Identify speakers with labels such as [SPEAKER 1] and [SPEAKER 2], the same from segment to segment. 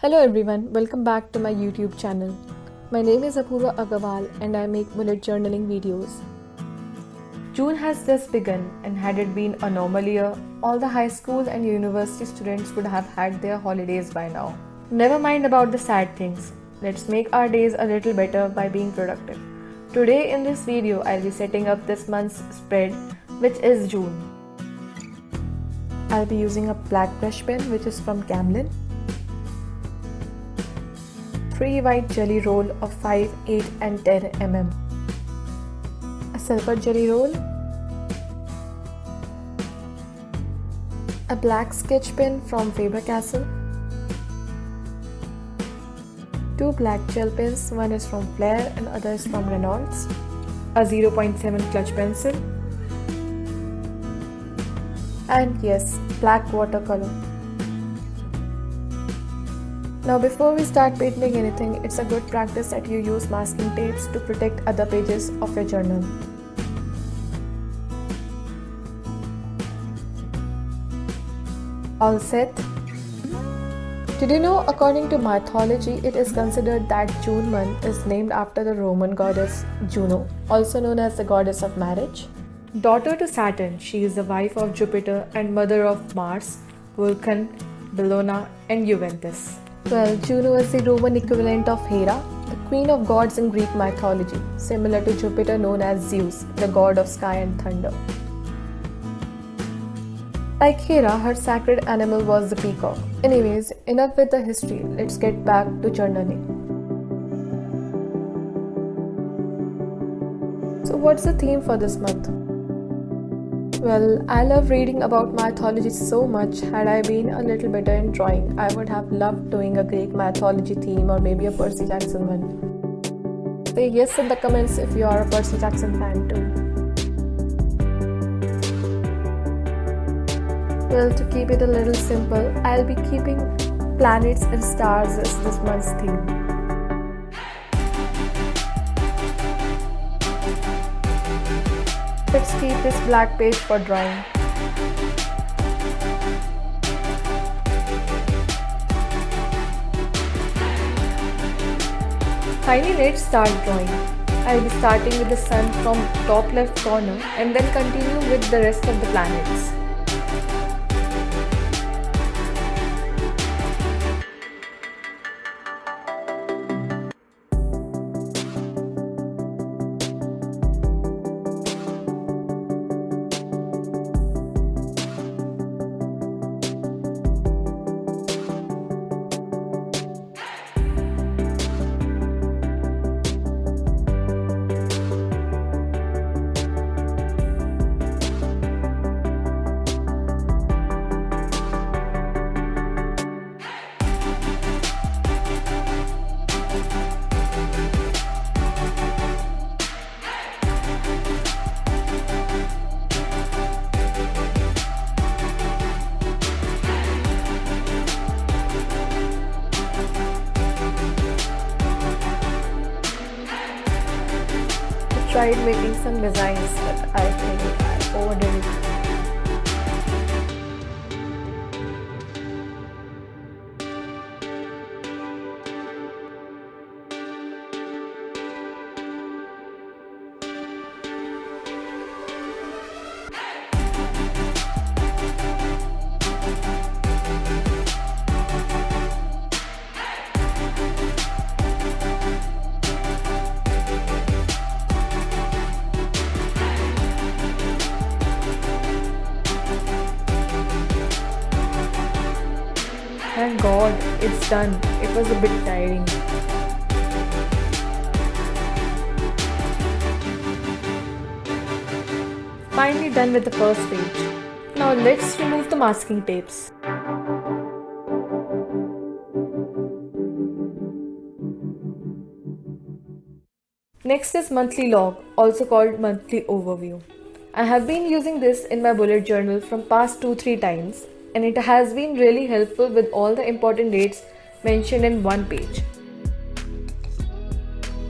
[SPEAKER 1] Hello everyone, welcome back to my YouTube channel. My name is Apurva Agarwal and I make bullet journaling videos. June has just begun, and had it been a normal year, all the high school and university students would have had their holidays by now. Never mind about the sad things. Let's make our days a little better by being productive. Today in this video, I'll be setting up this month's spread, which is June. I'll be using a black brush pen, which is from Camlin. 3 white jelly roll of 5, 8 and 10 mm. A silver jelly roll. A black sketch pen from Faber-Castell. 2 black gel pens, one is from Flair and other is from Reynolds. A 0.7 clutch pencil. And yes, black watercolor. Now before we start painting anything, it's a good practice that you use masking tapes to protect other pages of your journal. All set? Did you know, according to mythology, it is considered that June month is named after the Roman goddess Juno, also known as the goddess of marriage. Daughter to Saturn, she is the wife of Jupiter and mother of Mars, Vulcan, Bellona and Juventus. Well, Juno is the Roman equivalent of Hera, the queen of gods in Greek mythology, similar to Jupiter known as Zeus, the god of sky and thunder. Like Hera, her sacred animal was the peacock. Anyways, enough with the history, let's get back to journaling. So what's the theme for this month? Well, I love reading about mythology so much. Had I been a little better in drawing, I would have loved doing a Greek mythology theme or maybe a Percy Jackson one. Say yes in the comments if you are a Percy Jackson fan too. Well, to keep it a little simple, I'll be keeping planets and stars as this month's theme. Let's keep this black page for drawing. Finally, let's start drawing. I'll be starting with the sun from top left corner and then continue with the rest of the planets. Tried making some designs, but I think I overdid it. Thank God, it's done. It was a bit tiring. Finally done with the first page. Now let's remove the masking tapes. Next is monthly log, also called monthly overview. I have been using this in my bullet journal from past 2-3 times, and it has been really helpful with all the important dates mentioned in one page.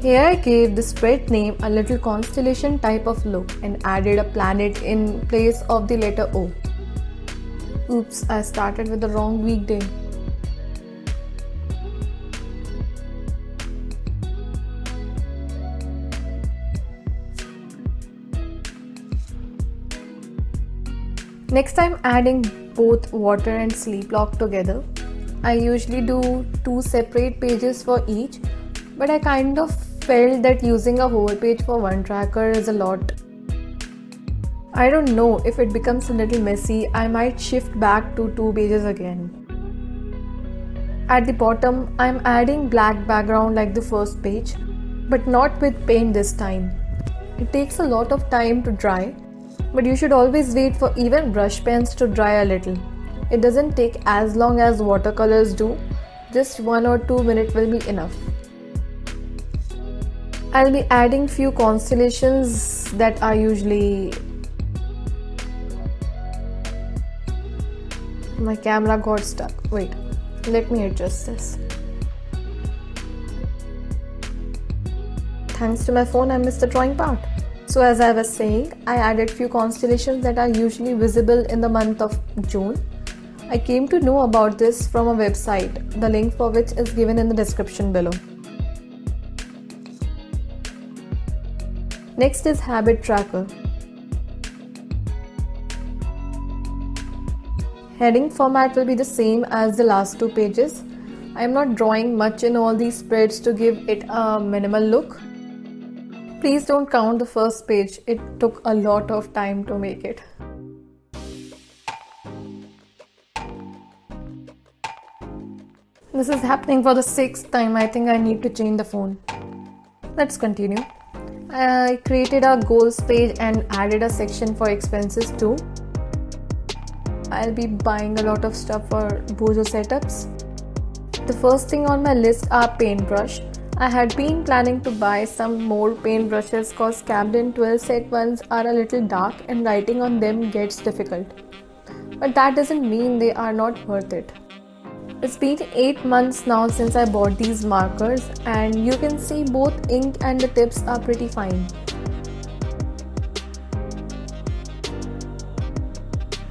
[SPEAKER 1] Here I gave the spread name a little constellation type of look and added a planet in place of the letter O. Oops, I started with the wrong weekday. Next, I'm adding both water and sleep lock together. I usually do 2 separate pages for each, but I kind of felt that using a whole page for one tracker is a lot. I don't know, if it becomes a little messy, I might shift back to 2 pages again. At the bottom, I'm adding black background like the first page, but not with paint this time. It takes a lot of time to dry, but you should always wait for even brush pens to dry a little. It doesn't take as long as watercolors do, just 1 or 2 minutes will be enough. I'll be adding few constellations that are usually... My camera got stuck. Wait, let me adjust this. Thanks to my phone, I missed the drawing part. So as I was saying, I added few constellations that are usually visible in the month of June. I came to know about this from a website, the link for which is given in the description below. Next is Habit Tracker. Heading format will be the same as the last 2 pages. I am not drawing much in all these spreads to give it a minimal look. Please don't count the first page, it took a lot of time to make it. This is happening for the 6th time. I think I need to change the phone. Let's continue. I created a goals page and added a section for expenses too. I'll be buying a lot of stuff for Bozo setups. The first thing on my list are paintbrush. I had been planning to buy some more paintbrushes cause Camden 12 set ones are a little dark and writing on them gets difficult. But that doesn't mean they are not worth it. It's been 8 months now since I bought these markers and you can see both ink and the tips are pretty fine.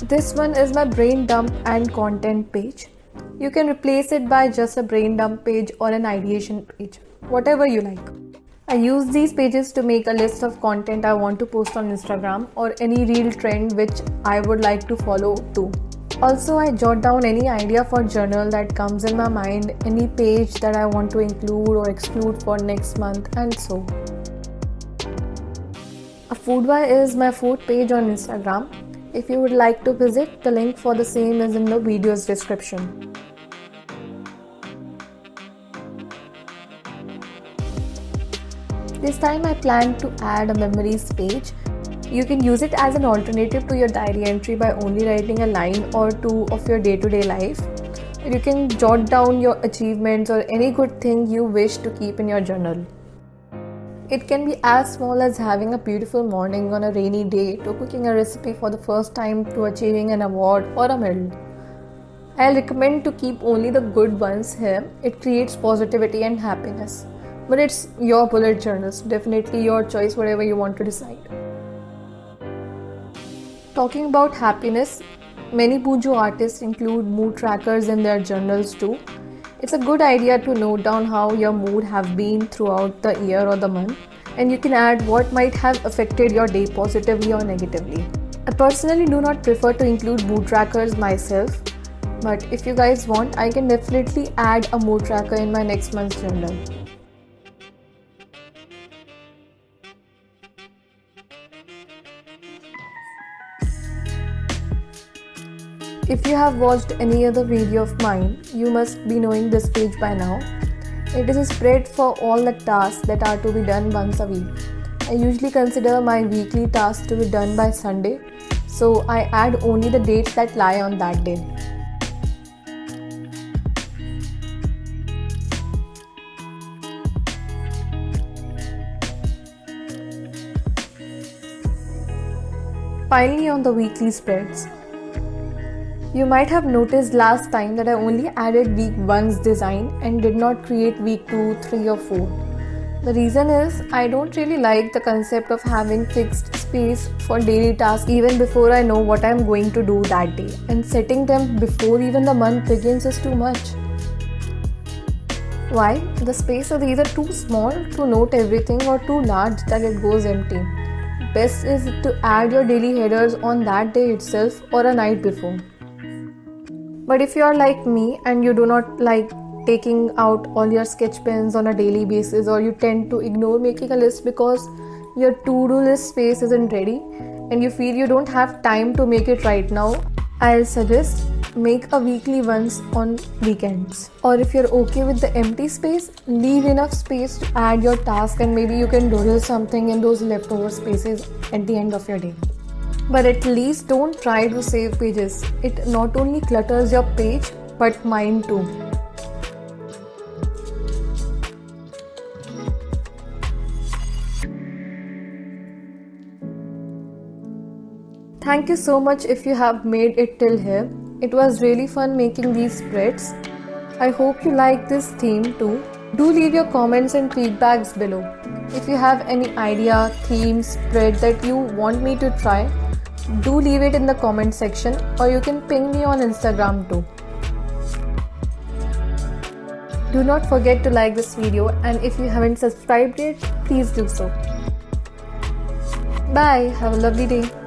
[SPEAKER 1] This one is my brain dump and content page. You can replace it by just a brain dump page or an ideation page, whatever you like. I use these pages to make a list of content I want to post on Instagram or any reel trend which I would like to follow too. Also, I jot down any idea for journal that comes in my mind, any page that I want to include or exclude for next month and so. A Foodway is my food page on Instagram. If you would like to visit, the link for the same is in the video's description. This time I plan to add a memories page. You can use it as an alternative to your diary entry by only writing a line or 2 of your day-to-day life. You can jot down your achievements or any good thing you wish to keep in your journal. It can be as small as having a beautiful morning on a rainy day to cooking a recipe for the first time to achieving an award or a medal. I'll recommend to keep only the good ones here. It creates positivity and happiness. But it's your bullet journals, definitely your choice, whatever you want to decide. Talking about happiness, many Bozo artists include mood trackers in their journals too. It's a good idea to note down how your mood have been throughout the year or the month, and you can add what might have affected your day positively or negatively. I personally do not prefer to include mood trackers myself, but if you guys want, I can definitely add a mood tracker in my next month's journal. If you have watched any other video of mine, you must be knowing this page by now. It is a spread for all the tasks that are to be done once a week. I usually consider my weekly tasks to be done by Sunday, so I add only the dates that lie on that day. Finally, on the weekly spreads. You might have noticed last time that I only added week 1's design and did not create week 2, 3 or 4. The reason is I don't really like the concept of having fixed space for daily tasks even before I know what I'm going to do that day, and setting them before even the month begins is too much. Why? The space is either too small to note everything or too large that it goes empty. best is to add your daily headers on that day itself or a night before. But if you are like me and you do not like taking out all your sketch pens on a daily basis, or you tend to ignore making a list because your to-do list space isn't ready and you feel you don't have time to make it right now, I'll suggest make a weekly once on weekends. Or if you're okay with the empty space, leave enough space to add your task, and maybe you can doodle something in those leftover spaces at the end of your day. But at least don't try to save pages. It not only clutters your page but mine too. Thank you so much if you have made it till here. It was really fun making these spreads. I hope you like this theme too. Do leave your comments and feedbacks below. If you have any idea, theme, spread that you want me to try, do leave it in the comment section, or you can ping me on Instagram too. Do not forget to like this video, and if you haven't subscribed yet, please do so. Bye. Have a lovely day.